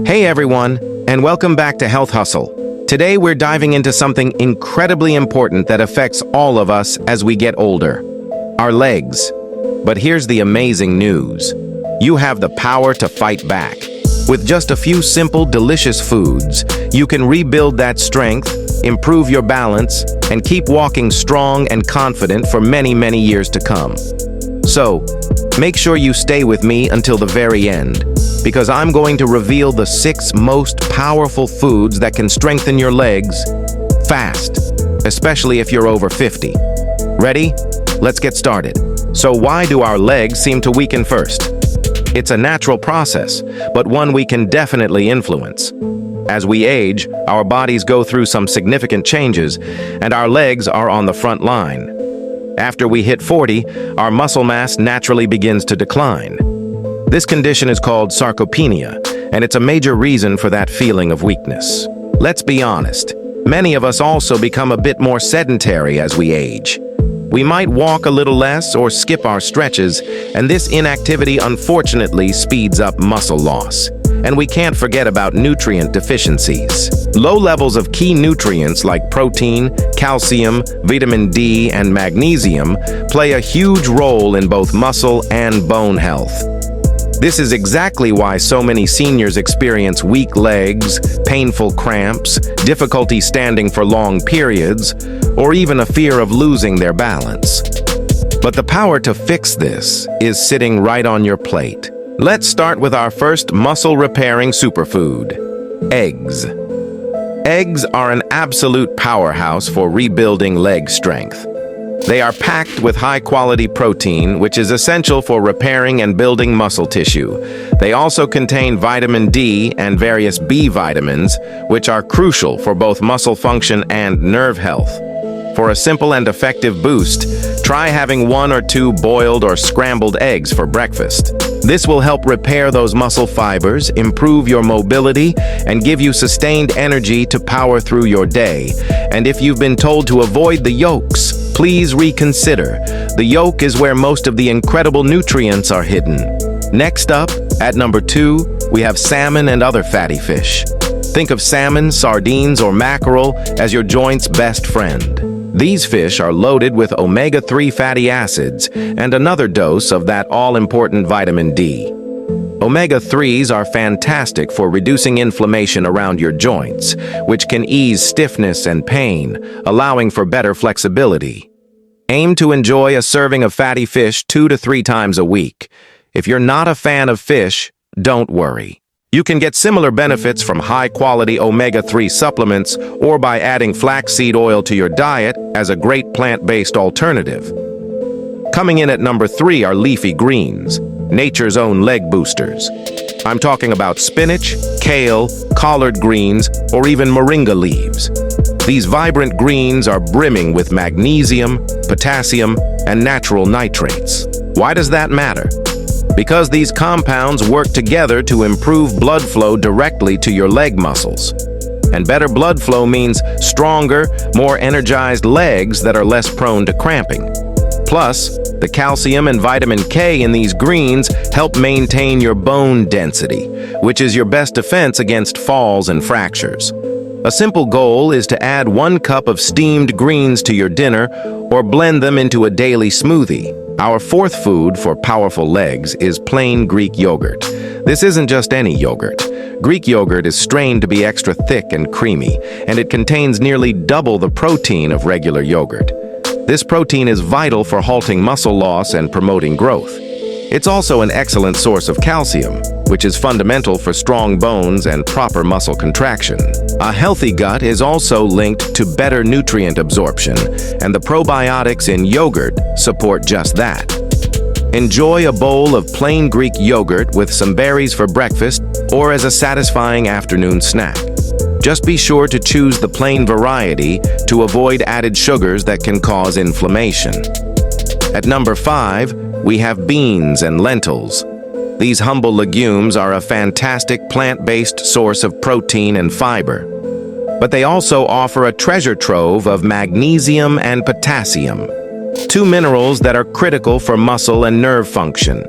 Hey everyone, and welcome back to Health Hustle. Today we're diving into something incredibly important that affects all of us as we get older: our legs. But here's the amazing news. You have the power to fight back. With just a few simple, delicious foods, you can rebuild that strength, improve your balance, and keep walking strong and confident for many, many years to come. So, make sure you stay with me until the very end, because I'm going to reveal the 6 most powerful foods that can strengthen your legs fast, especially if you're over 50. Ready? Let's get started. So why do our legs seem to weaken first? It's a natural process, but one we can definitely influence. As we age, our bodies go through some significant changes, and our legs are on the front line. After we hit 40, our muscle mass naturally begins to decline. This condition is called sarcopenia, and it's a major reason for that feeling of weakness. Let's be honest, many of us also become a bit more sedentary as we age. We might walk a little less or skip our stretches, and this inactivity unfortunately speeds up muscle loss. And we can't forget about nutrient deficiencies. Low levels of key nutrients like protein, calcium, vitamin D, and magnesium play a huge role in both muscle and bone health. This is exactly why so many seniors experience weak legs, painful cramps, difficulty standing for long periods, or even a fear of losing their balance. But the power to fix this is sitting right on your plate. Let's start with our first muscle-repairing superfood: eggs. Eggs are an absolute powerhouse for rebuilding leg strength. They are packed with high-quality protein, which is essential for repairing and building muscle tissue. They also contain vitamin D and various B vitamins, which are crucial for both muscle function and nerve health. For a simple and effective boost, try having 1 or 2 boiled or scrambled eggs for breakfast. This will help repair those muscle fibers, improve your mobility, and give you sustained energy to power through your day. And if you've been told to avoid the yolks, please reconsider. The yolk is where most of the incredible nutrients are hidden. Next up, at number 2, we have salmon and other fatty fish. Think of salmon, sardines, or mackerel as your joint's best friend. These fish are loaded with omega-3 fatty acids and another dose of that all-important vitamin D. Omega-3s are fantastic for reducing inflammation around your joints, which can ease stiffness and pain, allowing for better flexibility. Aim to enjoy a serving of fatty fish 2 to 3 times a week. If you're not a fan of fish, don't worry. You can get similar benefits from high-quality omega-3 supplements or by adding flaxseed oil to your diet as a great plant-based alternative. Coming in at number 3 are leafy greens, nature's own leg boosters. I'm talking about spinach, kale, collard greens, or even moringa leaves. These vibrant greens are brimming with magnesium, potassium, and natural nitrates. Why does that matter? Because these compounds work together to improve blood flow directly to your leg muscles. And better blood flow means stronger, more energized legs that are less prone to cramping. Plus, the calcium and vitamin K in these greens help maintain your bone density, which is your best defense against falls and fractures. A simple goal is to add 1 cup of steamed greens to your dinner or blend them into a daily smoothie. Our 4th food for powerful legs is plain Greek yogurt. This isn't just any yogurt. Greek yogurt is strained to be extra thick and creamy, and it contains nearly double the protein of regular yogurt. This protein is vital for halting muscle loss and promoting growth. It's also an excellent source of calcium, which is fundamental for strong bones and proper muscle contraction. A healthy gut is also linked to better nutrient absorption, and the probiotics in yogurt support just that. Enjoy a bowl of plain Greek yogurt with some berries for breakfast or as a satisfying afternoon snack. Just be sure to choose the plain variety to avoid added sugars that can cause inflammation. At number 5, we have beans and lentils. These humble legumes are a fantastic plant-based source of protein and fiber. But they also offer a treasure trove of magnesium and potassium, 2 minerals that are critical for muscle and nerve function.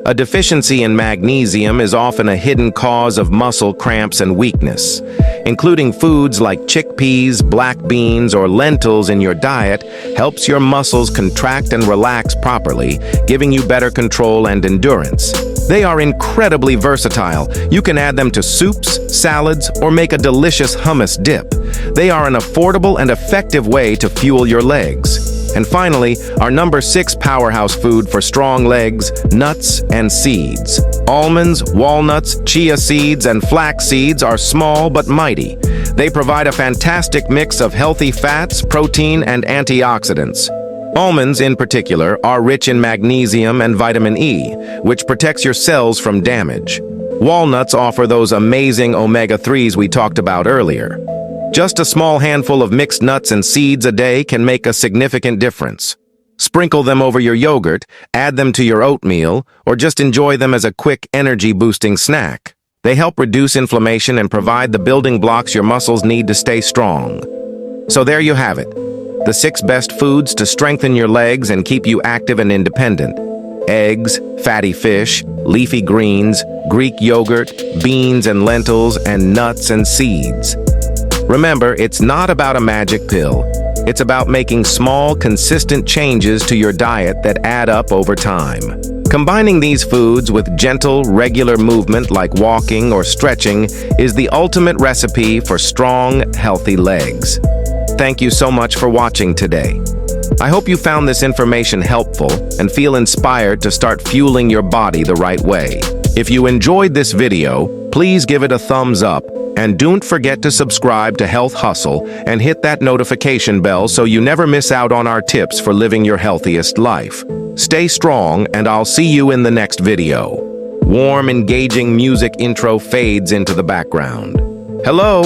A deficiency in magnesium is often a hidden cause of muscle cramps and weakness. Including foods like chickpeas, black beans, or lentils in your diet helps your muscles contract and relax properly, giving you better control and endurance. They are incredibly versatile. You can add them to soups, salads, or make a delicious hummus dip. They are an affordable and effective way to fuel your legs. And finally, our number 6 powerhouse food for strong legs, nuts and seeds. Almonds, walnuts, chia seeds, and flax seeds are small but mighty. They provide a fantastic mix of healthy fats, protein, and antioxidants. Almonds, in particular, are rich in magnesium and vitamin E, which protects your cells from damage. Walnuts offer those amazing omega-3s we talked about earlier. Just a small handful of mixed nuts and seeds a day can make a significant difference. Sprinkle them over your yogurt, add them to your oatmeal, or just enjoy them as a quick energy-boosting snack. They help reduce inflammation and provide the building blocks your muscles need to stay strong. So there you have it, the 6 best foods to strengthen your legs and keep you active and independent. Eggs, fatty fish, leafy greens, Greek yogurt, beans and lentils, and nuts and seeds. Remember, it's not about a magic pill. It's about making small, consistent changes to your diet that add up over time. Combining these foods with gentle, regular movement like walking or stretching is the ultimate recipe for strong, healthy legs. Thank you so much for watching today. I hope you found this information helpful and feel inspired to start fueling your body the right way. If you enjoyed this video, please give it a thumbs up. And don't forget to subscribe to Health Hustle and hit that notification bell so you never miss out on our tips for living your healthiest life. Stay strong, and I'll see you in the next video. Warm, engaging music intro fades into the background. Hello,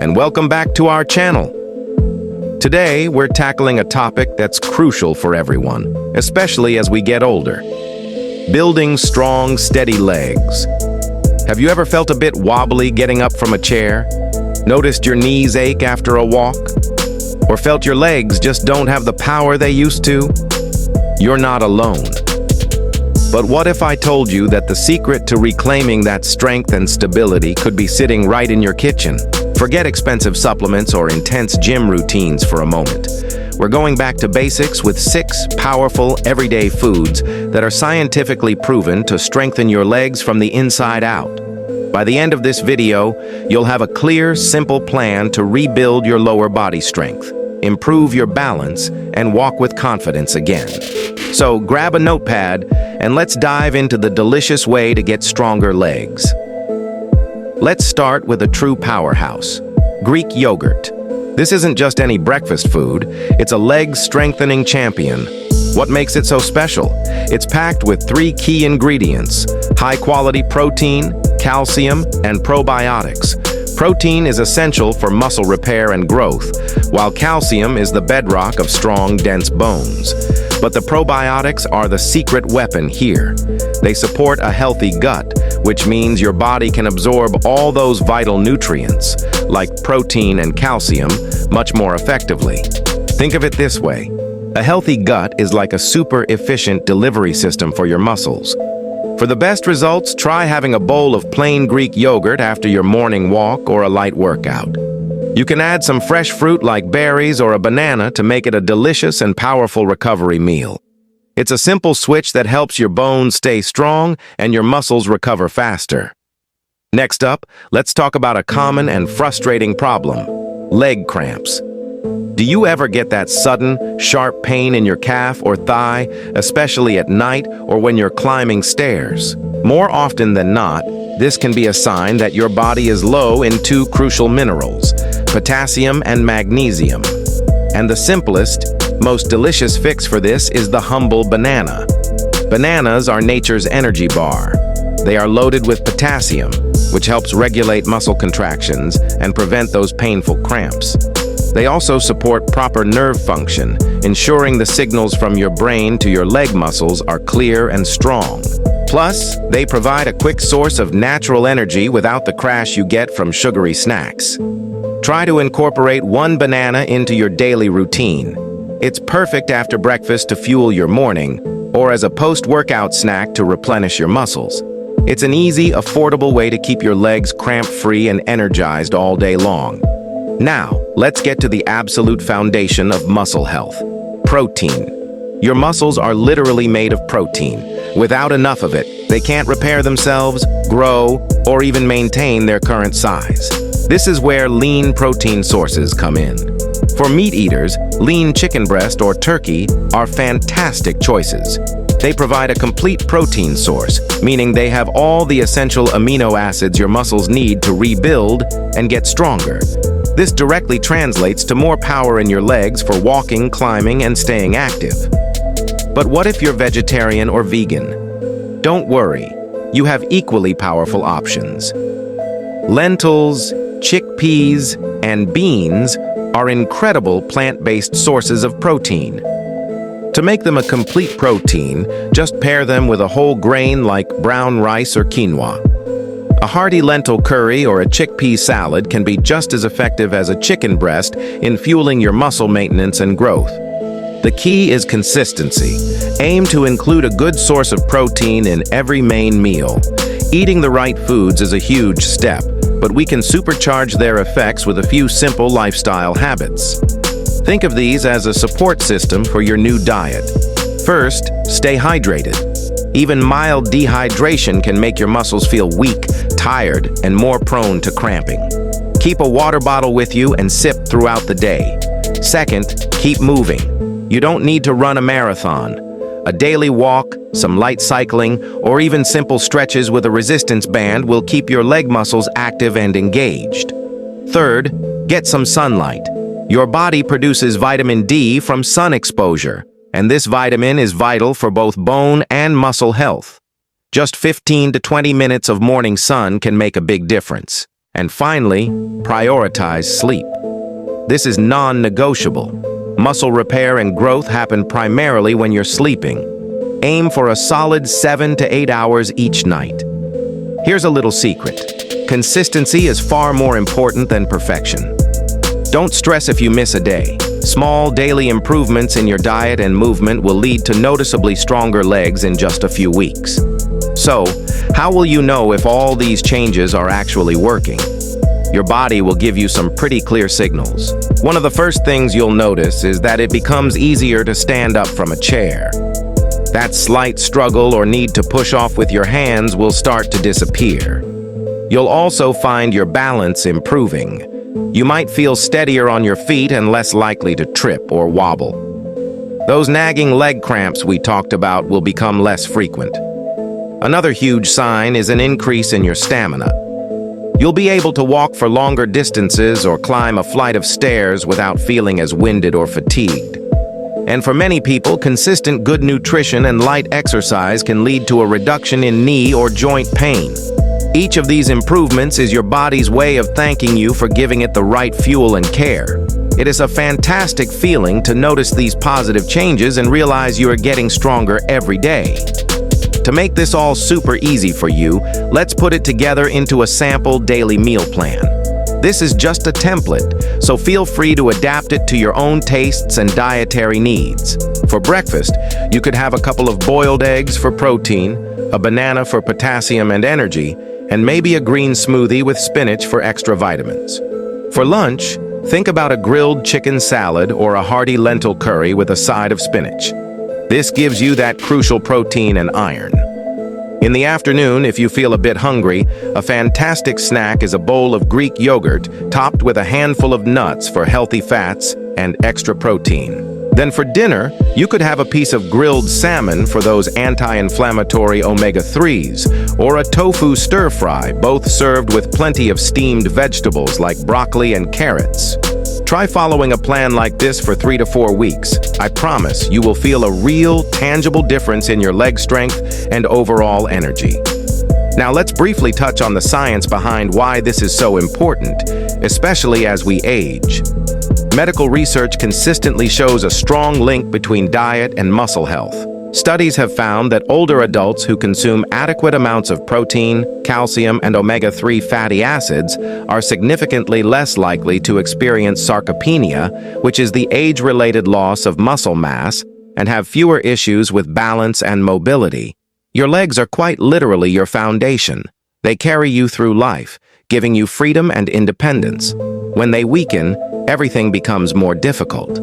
and welcome back to our channel. Today, we're tackling a topic that's crucial for everyone, especially as we get older. Building strong, steady legs. Have you ever felt a bit wobbly getting up from a chair? Noticed your knees ache after a walk? Or felt your legs just don't have the power they used to? You're not alone. But what if I told you that the secret to reclaiming that strength and stability could be sitting right in your kitchen? Forget expensive supplements or intense gym routines for a moment. We're going back to basics with 6 powerful, everyday foods that are scientifically proven to strengthen your legs from the inside out. By the end of this video, you'll have a clear, simple plan to rebuild your lower body strength, improve your balance, and walk with confidence again. So grab a notepad and let's dive into the delicious way to get stronger legs. Let's start with a true powerhouse, Greek yogurt. This isn't just any breakfast food, it's a leg-strengthening champion. What makes it so special? It's packed with 3 key ingredients: high-quality protein, calcium, and probiotics. Protein is essential for muscle repair and growth, while calcium is the bedrock of strong, dense bones. But the probiotics are the secret weapon here. They support a healthy gut, which means your body can absorb all those vital nutrients, like protein and calcium, much more effectively. Think of it this way. A healthy gut is like a super efficient delivery system for your muscles. For the best results, try having a bowl of plain Greek yogurt after your morning walk or a light workout. You can add some fresh fruit like berries or a banana to make it a delicious and powerful recovery meal. It's a simple switch that helps your bones stay strong and your muscles recover faster. Next up, let's talk about a common and frustrating problem: leg cramps. Do you ever get that sudden, sharp pain in your calf or thigh, especially at night or when you're climbing stairs? More often than not, this can be a sign that your body is low in 2 crucial minerals, potassium and magnesium. And the simplest, most delicious fix for this is the humble banana. Bananas are nature's energy bar. They are loaded with potassium, which helps regulate muscle contractions and prevent those painful cramps. They also support proper nerve function, ensuring the signals from your brain to your leg muscles are clear and strong. Plus, they provide a quick source of natural energy without the crash you get from sugary snacks. Try to incorporate 1 banana into your daily routine. It's perfect after breakfast to fuel your morning, or as a post-workout snack to replenish your muscles. It's an easy, affordable way to keep your legs cramp-free and energized all day long. Now, let's get to the absolute foundation of muscle health: protein. Your muscles are literally made of protein. Without enough of it, they can't repair themselves, grow, or even maintain their current size. This is where lean protein sources come in. For meat eaters, lean chicken breast or turkey are fantastic choices. They provide a complete protein source, meaning they have all the essential amino acids your muscles need to rebuild and get stronger. This directly translates to more power in your legs for walking, climbing, and staying active. But what if you're vegetarian or vegan? Don't worry, you have equally powerful options. Lentils, chickpeas, and beans are incredible plant-based sources of protein. To make them a complete protein, just pair them with a whole grain like brown rice or quinoa. A hearty lentil curry or a chickpea salad can be just as effective as a chicken breast in fueling your muscle maintenance and growth. The key is consistency. Aim to include a good source of protein in every main meal. Eating the right foods is a huge step, but we can supercharge their effects with a few simple lifestyle habits. Think of these as a support system for your new diet. First, stay hydrated. Even mild dehydration can make your muscles feel weak, tired, and more prone to cramping. Keep a water bottle with you and sip throughout the day. Second, keep moving. You don't need to run a marathon. A daily walk, some light cycling, or even simple stretches with a resistance band will keep your leg muscles active and engaged. Third, get some sunlight. Your body produces vitamin D from sun exposure, and this vitamin is vital for both bone and muscle health. Just 15 to 20 minutes of morning sun can make a big difference. And finally, prioritize sleep. This is non-negotiable. Muscle repair and growth happen primarily when you're sleeping. Aim for a solid 7 to 8 hours each night. Here's a little secret. Consistency is far more important than perfection. Don't stress if you miss a day. Small daily improvements in your diet and movement will lead to noticeably stronger legs in just a few weeks. So, how will you know if all these changes are actually working? Your body will give you some pretty clear signals. One of the first things you'll notice is that it becomes easier to stand up from a chair. That slight struggle or need to push off with your hands will start to disappear. You'll also find your balance improving. You might feel steadier on your feet and less likely to trip or wobble. Those nagging leg cramps we talked about will become less frequent. Another huge sign is an increase in your stamina. You'll be able to walk for longer distances or climb a flight of stairs without feeling as winded or fatigued. And for many people, consistent good nutrition and light exercise can lead to a reduction in knee or joint pain. Each of these improvements is your body's way of thanking you for giving it the right fuel and care. It is a fantastic feeling to notice these positive changes and realize you are getting stronger every day. To make this all super easy for you, let's put it together into a sample daily meal plan. This is just a template, so feel free to adapt it to your own tastes and dietary needs. For breakfast, you could have a couple of boiled eggs for protein, a banana for potassium and energy, and maybe a green smoothie with spinach for extra vitamins. For lunch, think about a grilled chicken salad or a hearty lentil curry with a side of spinach. This gives you that crucial protein and iron. In the afternoon, if you feel a bit hungry, a fantastic snack is a bowl of Greek yogurt topped with a handful of nuts for healthy fats and extra protein. Then for dinner, you could have a piece of grilled salmon for those anti-inflammatory omega-3s, or a tofu stir-fry, both served with plenty of steamed vegetables like broccoli and carrots. Try following a plan like this for 3 to 4 weeks. I promise you will feel a real, tangible difference in your leg strength and overall energy. Now let's briefly touch on the science behind why this is so important, especially as we age. Medical research consistently shows a strong link between diet and muscle health. Studies have found that older adults who consume adequate amounts of protein, calcium, and omega-3 fatty acids are significantly less likely to experience sarcopenia, which is the age-related loss of muscle mass, and have fewer issues with balance and mobility. Your legs are quite literally your foundation. They carry you through life, giving you freedom and independence. When they weaken, everything becomes more difficult.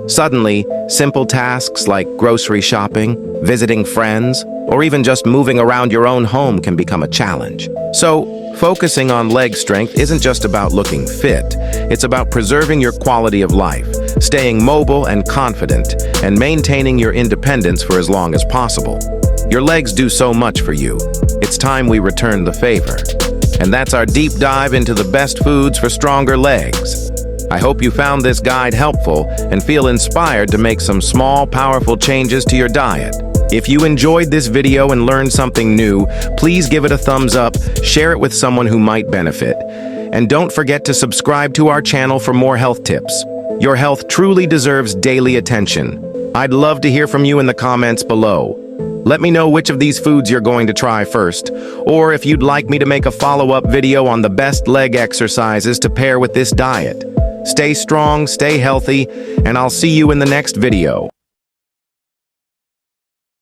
Suddenly, simple tasks like grocery shopping, visiting friends, or even just moving around your own home can become a challenge. So, focusing on leg strength isn't just about looking fit, it's about preserving your quality of life, staying mobile and confident, and maintaining your independence for as long as possible. Your legs do so much for you. It's time we return the favor. And that's our deep dive into the best foods for stronger legs. I hope you found this guide helpful and feel inspired to make some small, powerful changes to your diet. If you enjoyed this video and learned something new, please give it a thumbs up, share it with someone who might benefit. And don't forget to subscribe to our channel for more health tips. Your health truly deserves daily attention. I'd love to hear from you in the comments below. Let me know which of these foods you're going to try first, or if you'd like me to make a follow-up video on the best leg exercises to pair with this diet. Stay strong, stay healthy, and I'll see you in the next video.